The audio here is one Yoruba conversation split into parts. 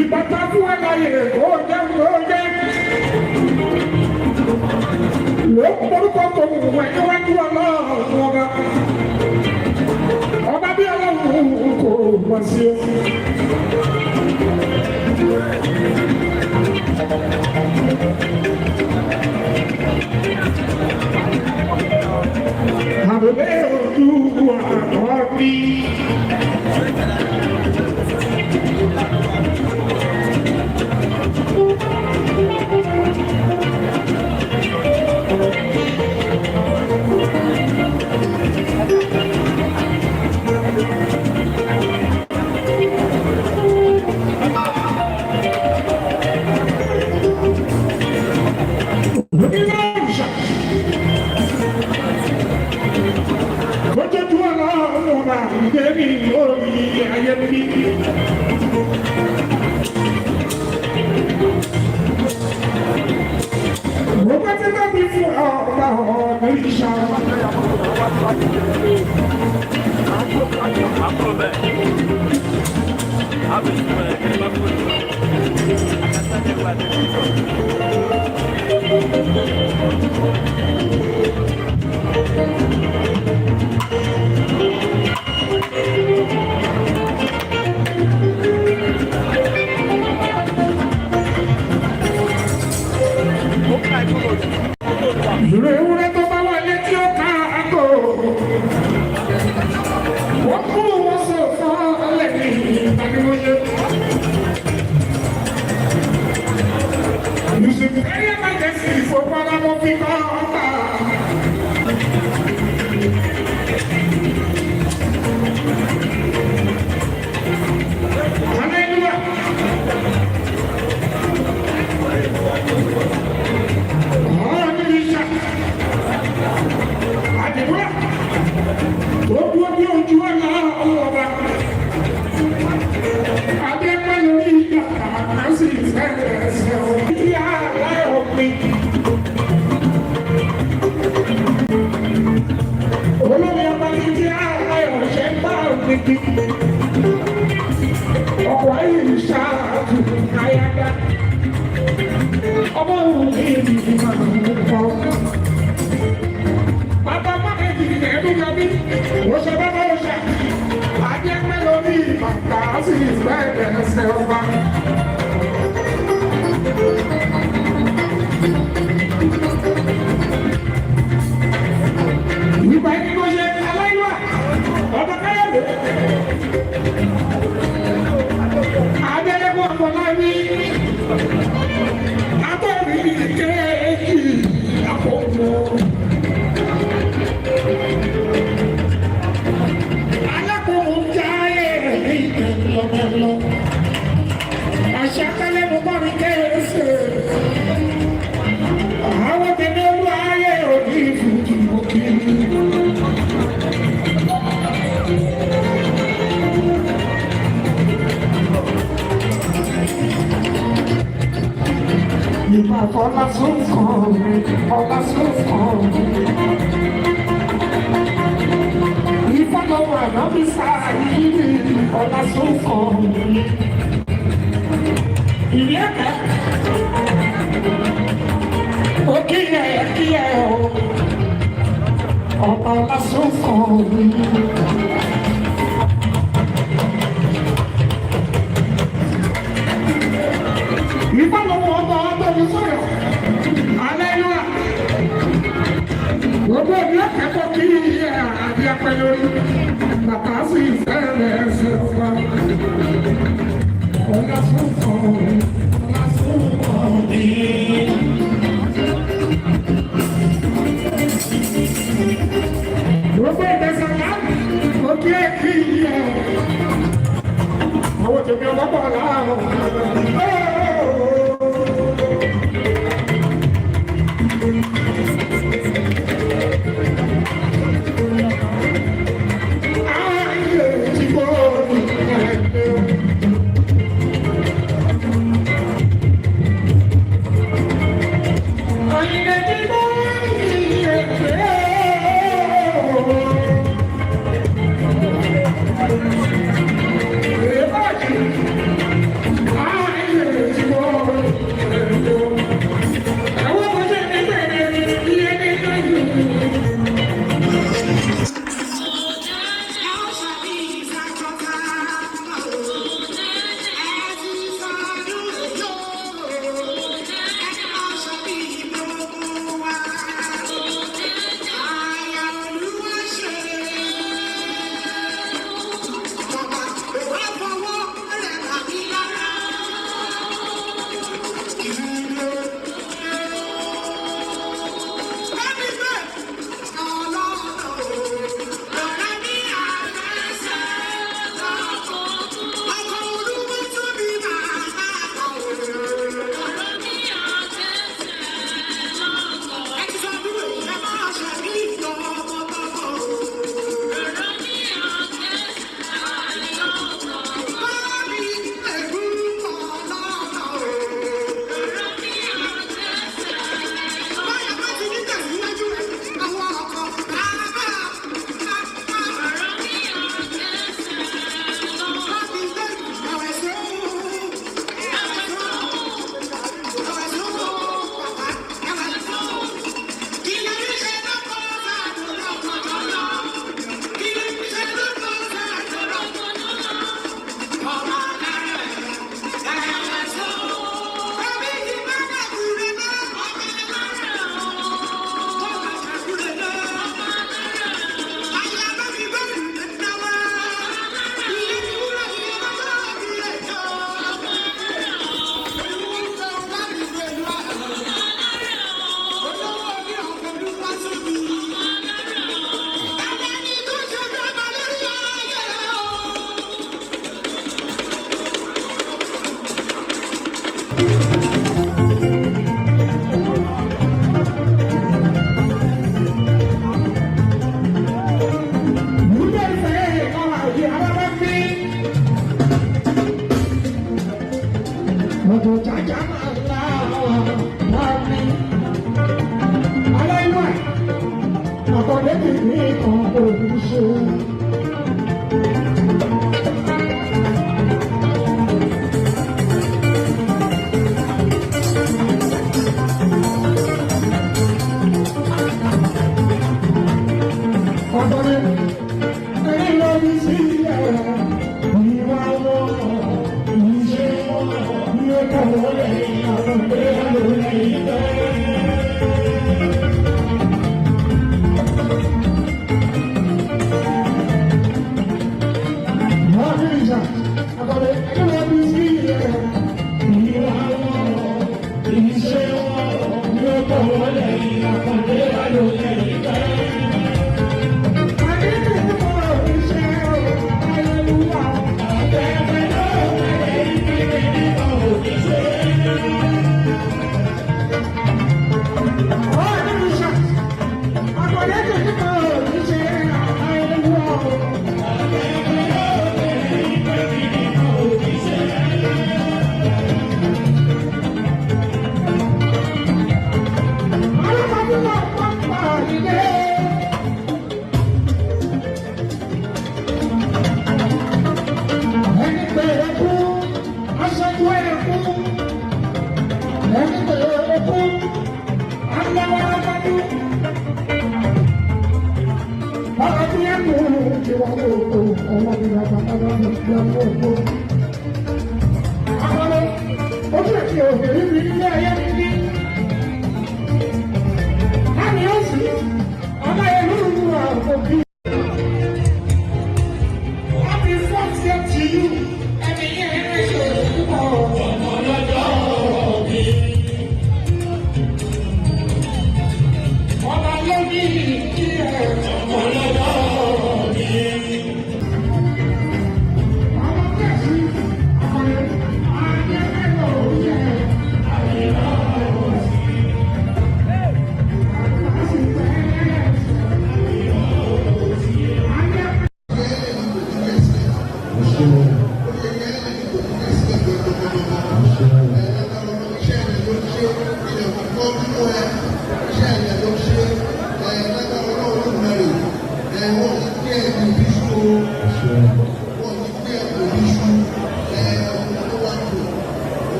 ìbátan fún àlàyé kó jẹ́ ló kórúkọ tó wù wẹ̀ níwájú ọlọ́run ọba ọba bí ọlọ́run kò mọ̀ sí o. Àbẹ̀bẹ̀ ojú àkọ́ bí.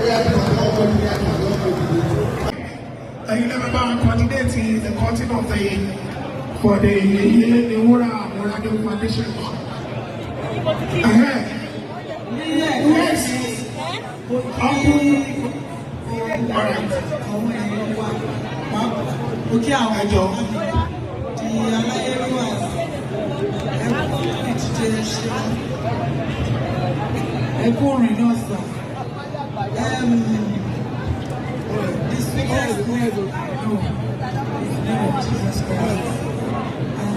Oya You never about candidate is the content of the for the Wura Foundation. Yes. All right. Okay, I'll go.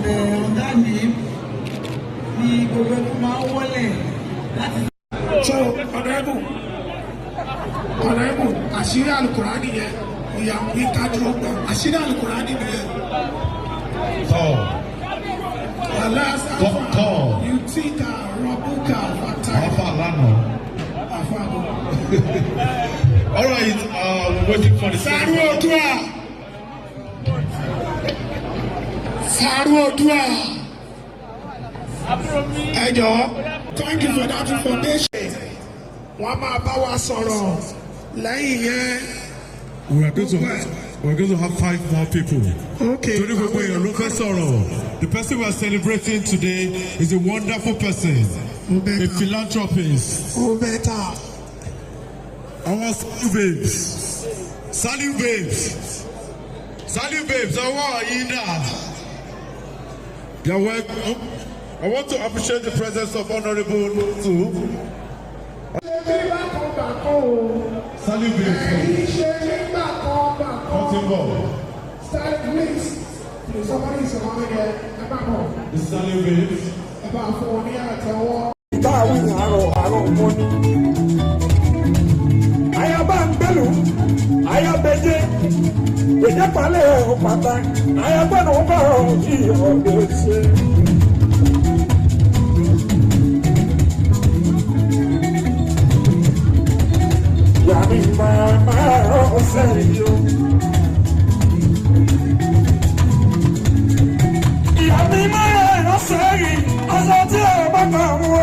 And that name, we go back to my wallet. So, Honorable, àṣírí Al-Qur'ani yẹn, ìyàwó ìkájú ọgbà, àṣírí Al-Qur'ani yẹn. You think Rabuka All right, we're waiting for the Saru Odua. Thank you for that information. Wọ́n máa bá wa sọ̀rọ̀ lẹ́yìn yẹn. We're going to have 5 more people. Okay. The person we are celebrating today is a wonderful person, a philanthropist. Our Salim babes, how are you now? You're welcome. I want to appreciate the presence of Honorable too. Salim babes. Please. Somebody is around here. The Salim babes. About 4 years. Ayabambelu, ayabeje, beje pale opata, ayabano baro iyodese. Yami mama oseyo. Yami mama oseyo, azati obata wo.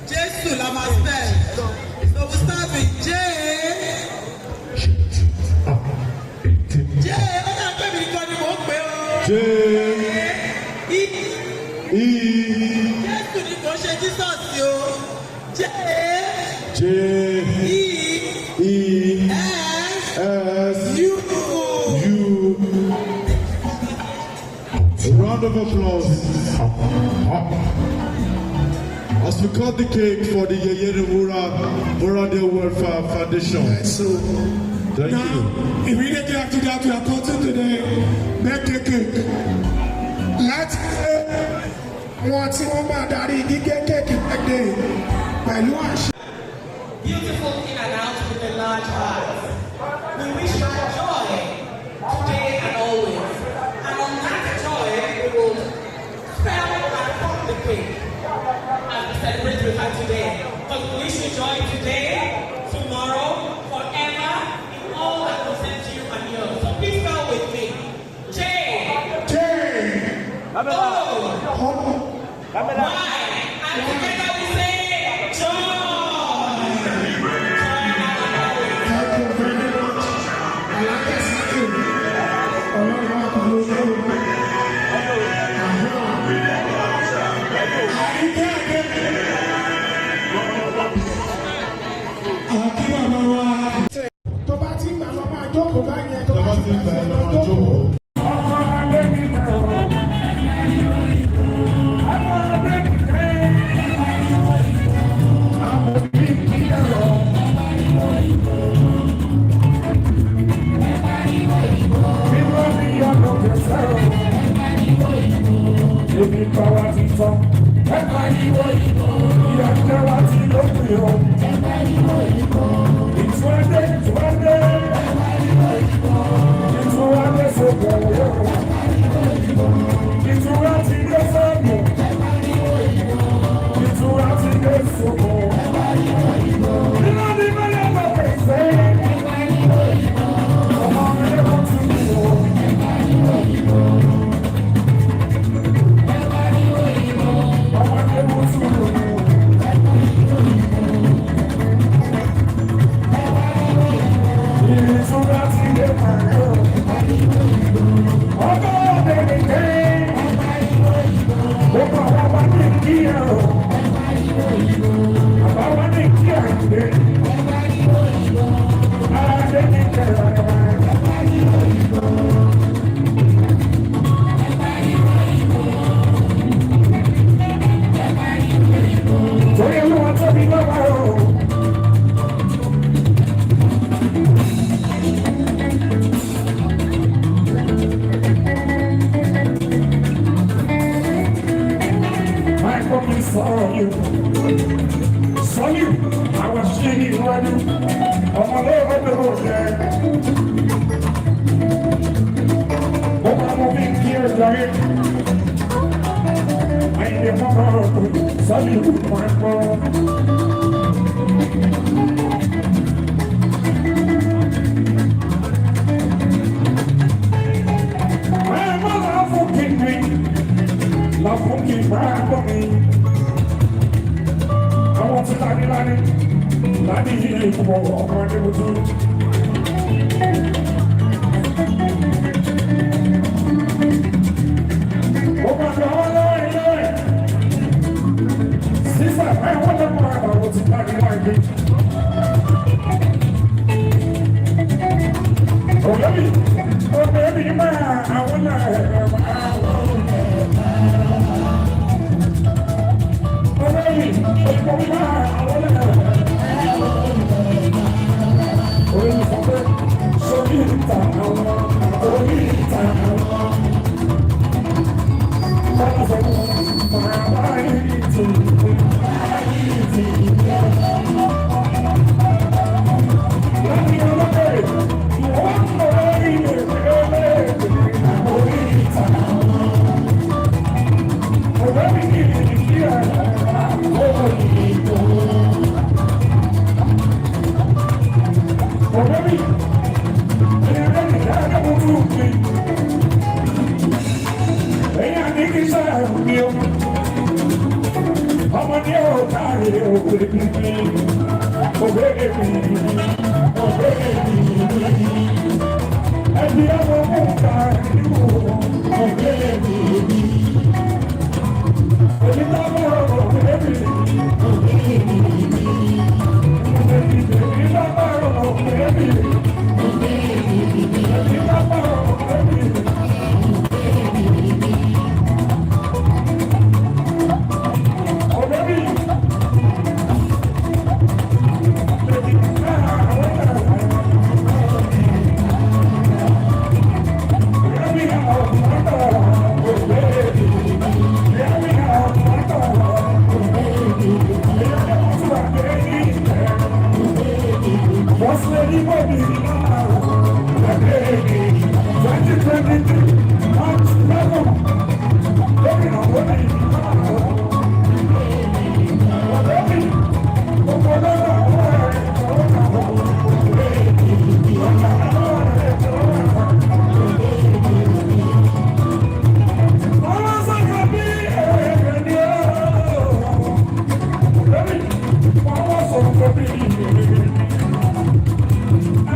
Jesus la máa spell. So we start with J. J. Ó yà pé mi kọ́ ni mò ń pè o. J. E. Jésù ni kò ṣe Jesus o. J. E. S. U. A round of applause. as we cut the cake for the Yeye Rural Welfare Foundation. So Thank now, you. immediately after that, we are cutting to the birthday cake. Láti wọn tí wọ́n máa darí gígé kéèkì birthday pẹ̀lú àṣẹ. Beautiful in and out with a large heart. We wish you joy today and always. And on that joy, we will spell and cut the cake and celebrate with her today. But we wish you joy today, tomorrow, forever, in all that concerns you and yours. So please spell with me. J. O. Y. And together we say joy. Tó bá ti gbà lọ máa jókòó báyẹn, tó bá ti gbà lọ máa jókòó.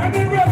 Anyway,